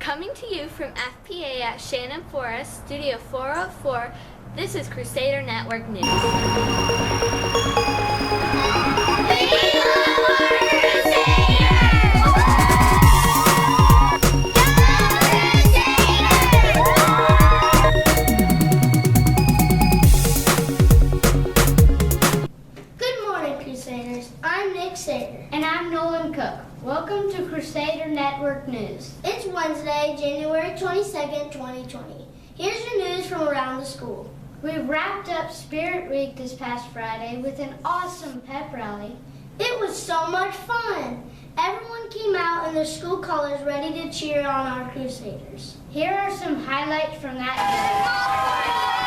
Coming to you from FPA at Shannon Forest, Studio 404, this is Crusader Network News. Good morning, Crusaders. I'm Nick Sater. And I'm Nolan Cook. Welcome to Crusader Network News. It's Wednesday, January 22nd, 2020. Here's your news from around the school. We wrapped up Spirit Week this past Friday with an awesome pep rally. It was so much fun. Everyone came out in their school colors ready to cheer on our Crusaders. Here are some highlights from that day.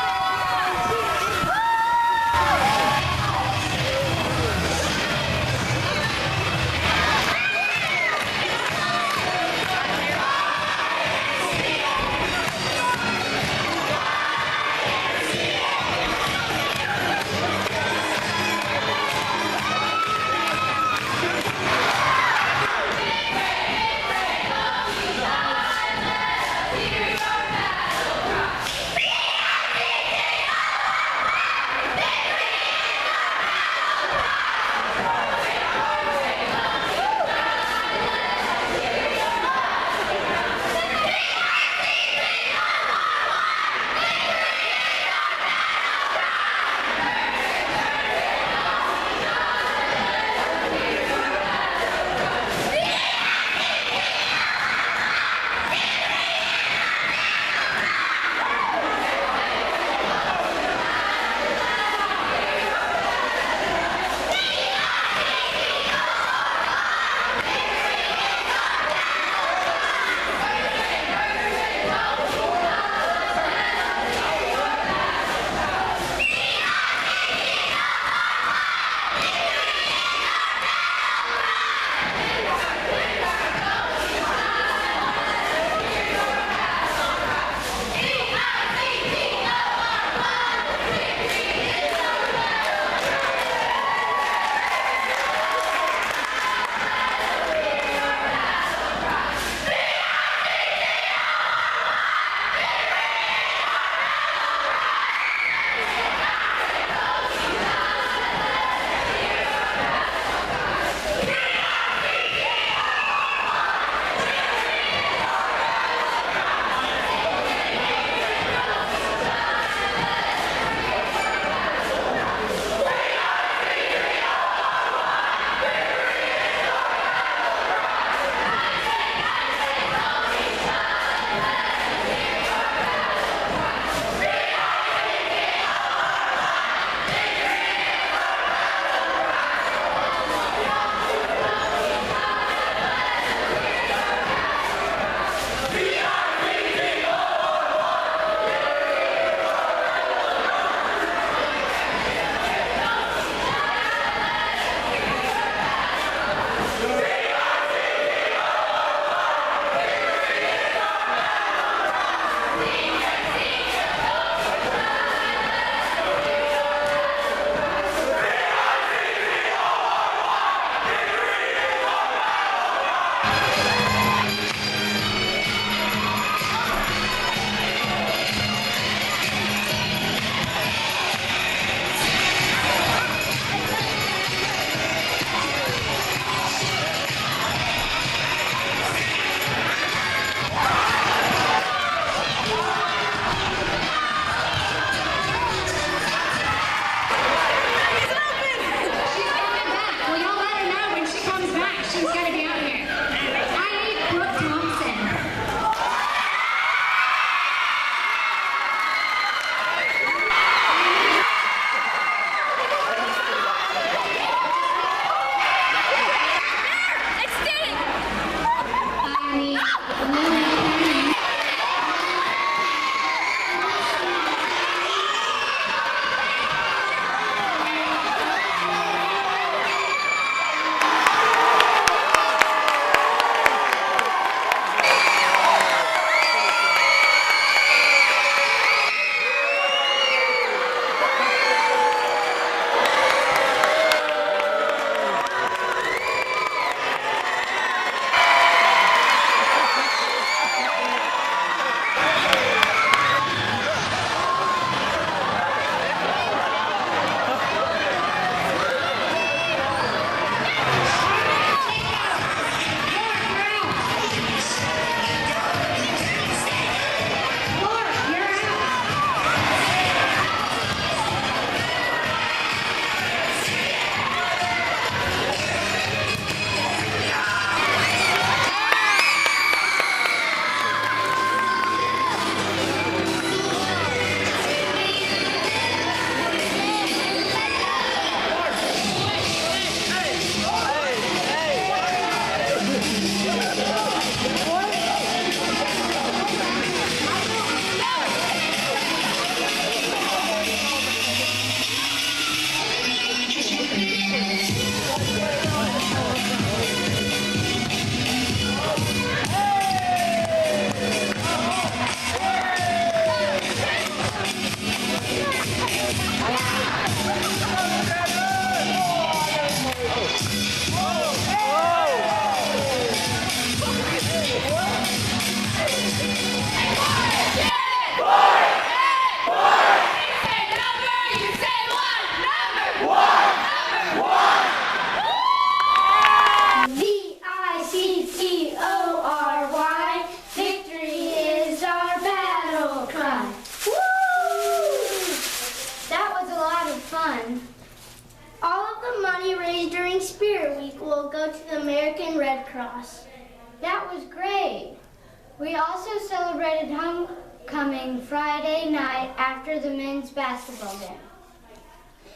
We also celebrated homecoming Friday night after the men's basketball game.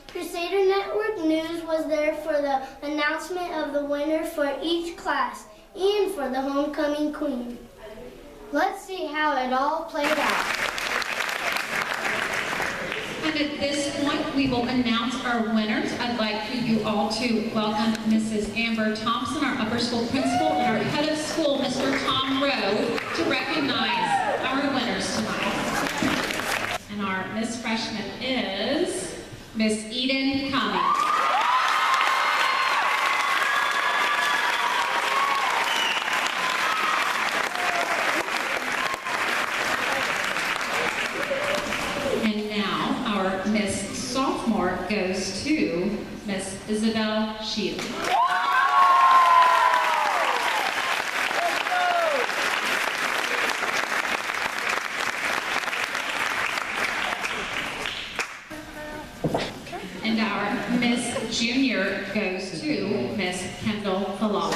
Crusader Network News was there for the announcement of the winner for each class and for the homecoming queen. Let's see how it all played out. And at this point, we will announce our winners. I'd like for you all to welcome Mrs. Amber Thompson, our upper school principal, and our head of school, Mr. Tom Rowe, to recognize our winners tonight. And our Miss Freshman is Miss Eden Cummings. And now our Miss Sophomore goes to Miss Isabel Shield. And our Miss Junior goes to Miss Kendall Falal.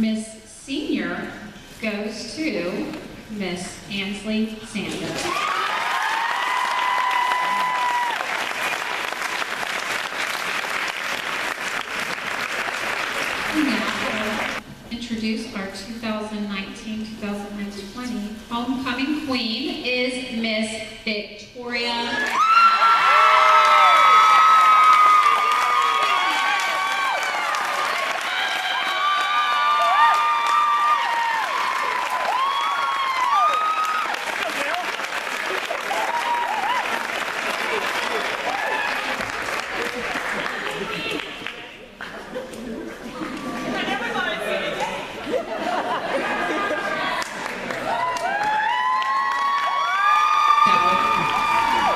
Miss Senior goes to Miss Ansley Sanders. Now we'll introduce our 2019-2020 homecoming queen is Miss Victoria.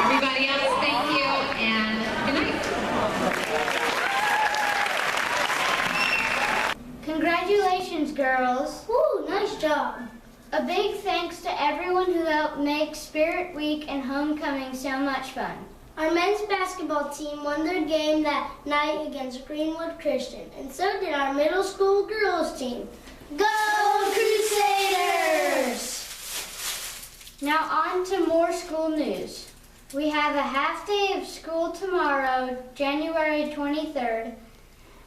Everybody else, thank you, and good night. Congratulations, girls. Woo, nice job. A big thanks to everyone who helped make Spirit Week and homecoming so much fun. Our men's basketball team won their game that night against Greenwood Christian, and so did our middle school girls team. Go Crusaders! Now on to more school news. We have a half day of school tomorrow, January 23rd.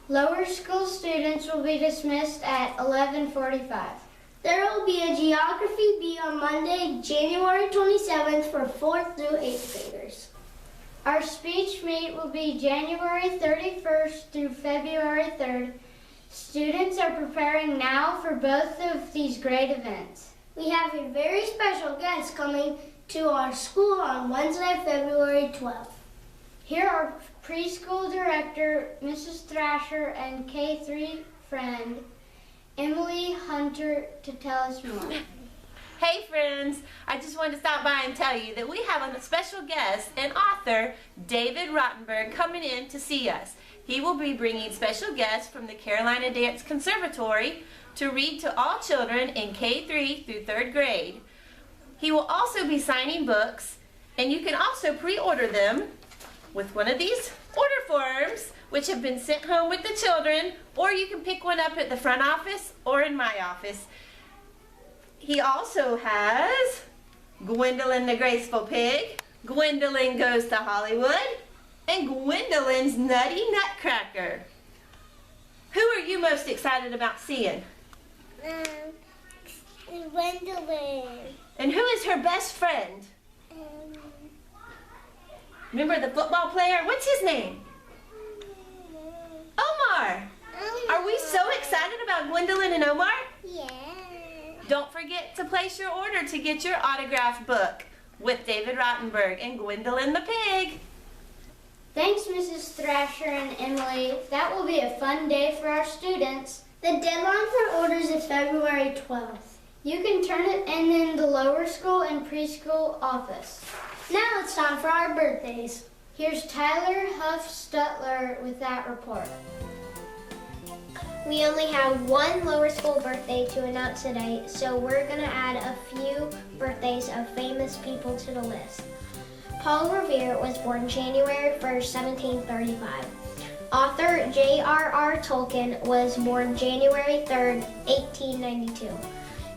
Lower school students will be dismissed at 11:45. There will be a geography bee on Monday, January 27th for 4th through 8th graders. Our speech meet will be January 31st through February 3rd. Students are preparing now for both of these great events. We have a very special guest coming to our school on Wednesday, February 12th. Here are preschool director Mrs. Thrasher and K3 friend Emily Hunter to tell us more. Hey friends, I just wanted to stop by and tell you that we have a special guest and author, David Rottenberg, coming in to see us. He will be bringing special guests from the Carolina Dance Conservatory to read to all children in K3 through 3rd grade. He will also be signing books, and you can also pre-order them with one of these order forms, which have been sent home with the children, or you can pick one up at the front office or in my office. He also has Gwendolyn the Graceful Pig, Gwendolyn Goes to Hollywood, and Gwendolyn's Nutty Nutcracker. Who are you most excited about seeing? Gwendolyn. And who is her best friend? Remember the football player? What's his name? Omar. Are we so excited about Gwendolyn and Omar? Yeah. Don't forget to place your order to get your autographed book with David Rottenberg and Gwendolyn the Pig. Thanks, Mrs. Thrasher and Emily. That will be a fun day for our students. The deadline for orders is February 12th. You can turn it in the lower school and preschool office. Now it's time for our birthdays. Here's Tyler Huff Stutler with that report. We only have one lower school birthday to announce today, so we're going to add a few birthdays of famous people to the list. Paul Revere was born January 1st, 1735. Author J.R.R. Tolkien was born January 3rd, 1892.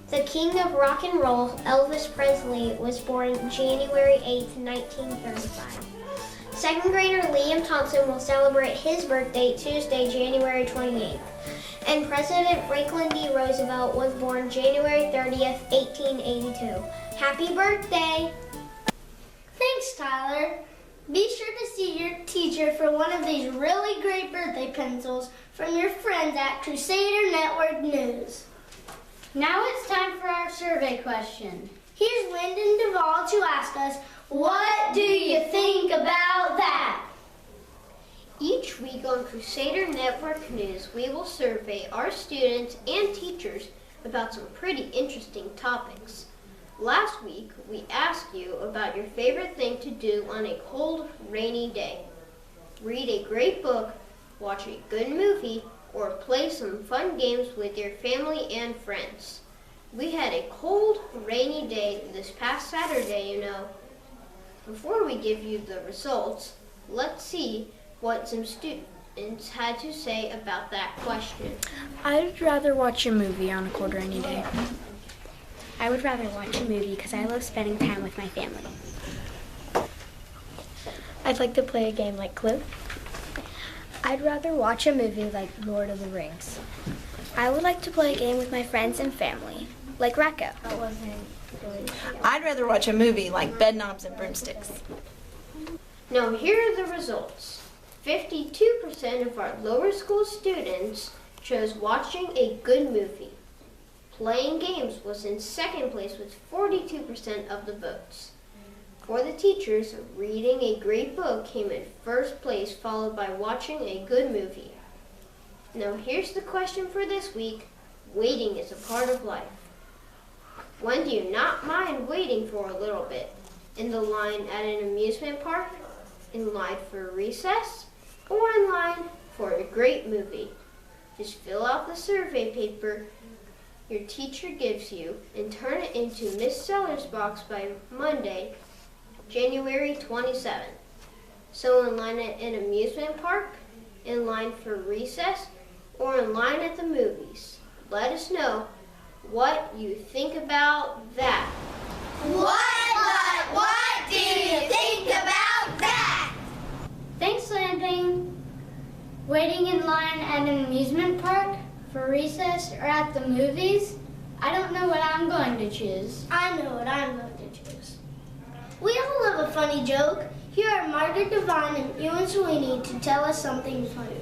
The king of rock and roll, Elvis Presley, was born January 8th, 1935. Second grader Liam Thompson will celebrate his birthday Tuesday, January 28th. And President Franklin D. Roosevelt was born January 30th, 1882. Happy birthday! Thanks, Tyler. Be sure to see your teacher for one of these really great birthday pencils from your friends at Crusader Network News. Now it's time for our survey question. Here's Lyndon Duvall to ask us, what do you think about that? Each week on Crusader Network News, we will survey our students and teachers about some pretty interesting topics. Last week, we asked you about your favorite thing to do on a cold, rainy day. Read a great book, watch a good movie, or play some fun games with your family and friends. We had a cold, rainy day this past Saturday, you know. Before we give you the results, let's see what some students had to say about that question. I'd rather watch a movie on a cold, rainy day. I would rather watch a movie because I love spending time with my family. I'd like to play a game like Clue. I'd rather watch a movie like Lord of the Rings. I would like to play a game with my friends and family, like Racco. I'd rather watch a movie like Bedknobs and Broomsticks. Now here are the results. 52% of our lower school students chose watching a good movie. Playing games was in second place with 42% of the votes. For the teachers, reading a great book came in first place, followed by watching a good movie. Now here's the question for this week. Waiting is a part of life. When do you not mind waiting for a little bit? In the line at an amusement park? In line for recess? Or in line for a great movie? Just fill out the survey paper your teacher gives you and turn it into Miss Sellers' box by Monday, January 27th. So in line at an amusement park, in line for recess, or in line at the movies. Let us know what you think about that. What do you think about that? Thanks, Landing. Waiting in line at an amusement park, for recess, or at the movies? I don't know what I'm going to choose. I know what I'm going to choose. We all love a funny joke. Here are Margaret Devine and Ewan Sweeney to tell us something funny.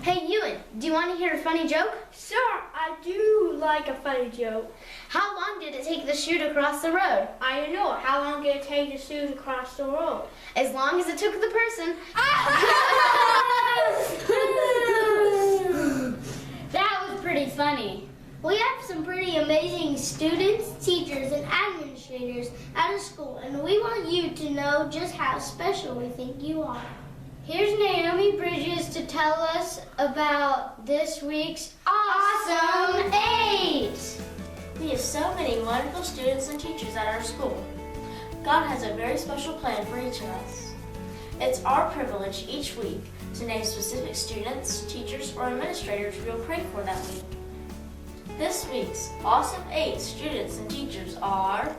Hey, Ewan, do you want to hear a funny joke? Sure, I do like a funny joke. How long did it take the shoe to cross the road? I don't know. How long did it take the shoe to cross the road? As long as it took the person. That was pretty funny. We have some pretty amazing students, teachers, and administrators at our school, and we want you to know just how special we think you are. Here's Naomi Bridges to tell us about this week's Awesome 8! We have so many wonderful students and teachers at our school. God has a very special plan for each of us. It's our privilege each week to name specific students, teachers, or administrators we'll pray for that week. This week's Awesome 8 students and teachers are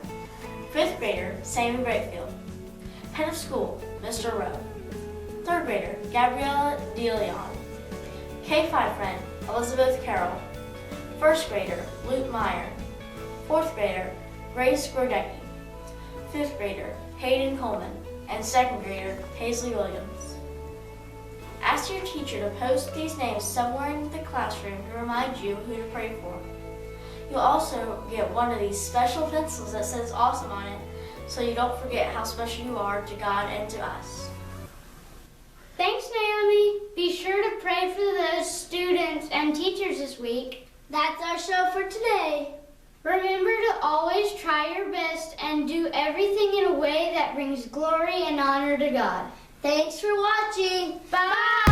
5th grader Sammy Brakefield, head of school Mr. Rowe, 3rd grader Gabriella DeLeon, K5 friend Elizabeth Carroll, 1st grader Luke Meyer, 4th grader Grace Grodecki, 5th grader Hayden Coleman, and 2nd grader Paisley Williams. Ask your teacher to post these names somewhere in the classroom to remind you who to pray for. You'll also get one of these special pencils that says awesome on it, so you don't forget how special you are to God and to us. Thanks, Naomi. Be sure to pray for those students and teachers this week. That's our show for today. Remember to always try your best and do everything in a way that brings glory and honor to God. Thanks for watching. Bye!